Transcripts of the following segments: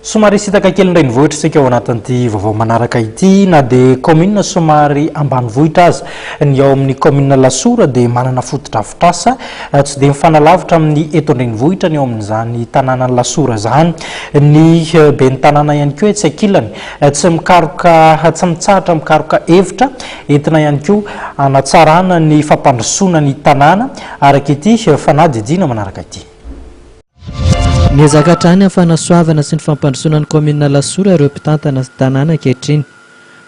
Somary sitaka kely indray nivohitra isika ao anatin'ity vaovao manaraka ity na dia commune somary ambanivohitra azy ny ao amin'ny commune Lasoura dia manana fotodrafitrasa tsy dia mifanalavitra amin'ny eto an-drenivohitra ny ao amin'izany tanàna Lasoura zany ny ben'ny tanàna ihany koa tsy akilany tsy mitsahatra mikaroka hevitra entina ihany koa hanatsarana ny fampandrosoana ny tanàna araka ity fanadidina manaraka ity. Ny zakatrany fanasoavana sy ny fampandrosoana ny commune Lasoura ireo mpitantana sy tanàna ankehitriny.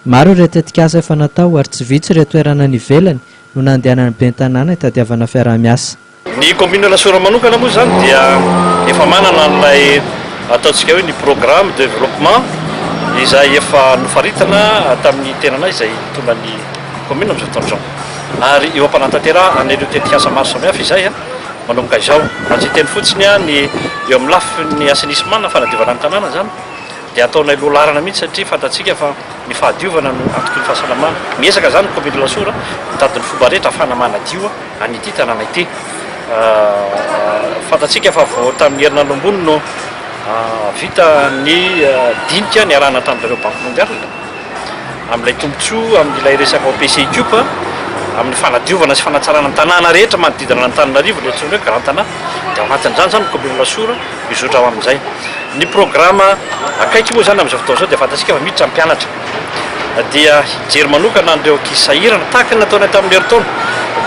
Maro ireo tetikasa efa natao ary tsy vitsy ireo toerana nivelany no nandehanany ben'ny tanàna hitadiavana fiaraha-miasa. Ny commune Lasoura manokana moa zany dia efa manana an'ilay ataontsika hoe ny programme de développement izay efa nofaritana tamin'ny tenana izay tondra ny commune amin'izao fotoana izao. Ary eo am-panantanterahana an'ireo tetikasa maro samihafa izay manomboka izao raha teny fotsiny ny eo amin'ny lafin'ny assainissement na fanadiovana ny tanàna zany dia ataonay lohalarana mihitsy satria fantatsika fa ny fahadiovana no antoky ny fahasalamana. Miezaka zany commune Lasoura mitady ny fomba rehetra ahafahana manadio an'ity tanàna ity. Fantatsika fa vao tamin'ny herinandro ambony no vita ny dinika ny arahana tamin'ireo banque mondiale amin'ilay tombontsoa amin'ilay resaka PCQ amin'ny fanadiovana sy fanatsarana ny tanàna rehetra manodidina Antananarivo ilay antsoina hoe grand tanàna dia ao anatin'izany zany commune Lasoura mizotra ao amin'izay. Ny programme akaiky moa zany amin'izao fotoana izao dia fantatsika fa miditra mpianatra dia hijery manokana an'ireo ankizy sahirana tahaka ny nataonay tamin'ny herintaona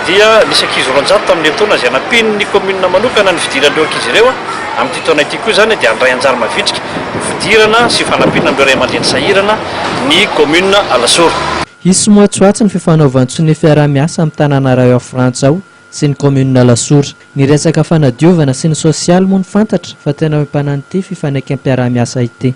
dia nisy ankizy roanjato tamin'ny herintaona izay nampino ny commune manokana ny fidiran'ireo ankizy ireo amin'ity taona ity koa zany dia handray anjara mavitrika fidirana sy fanampiana amin'ireo ray aman-dreny sahirana ny commune Lasoura. Hisy moatsoatsy ny fifanaovantsony fiaraha-miasa amin'ny tanàna Raio Frantsao sy ny commune Lasoura. Ny resaka fanadiovana sy ny sosialy moa ny fantatra fa tena mampananty fifanaiky amin'ny fiaraha-miasa ity.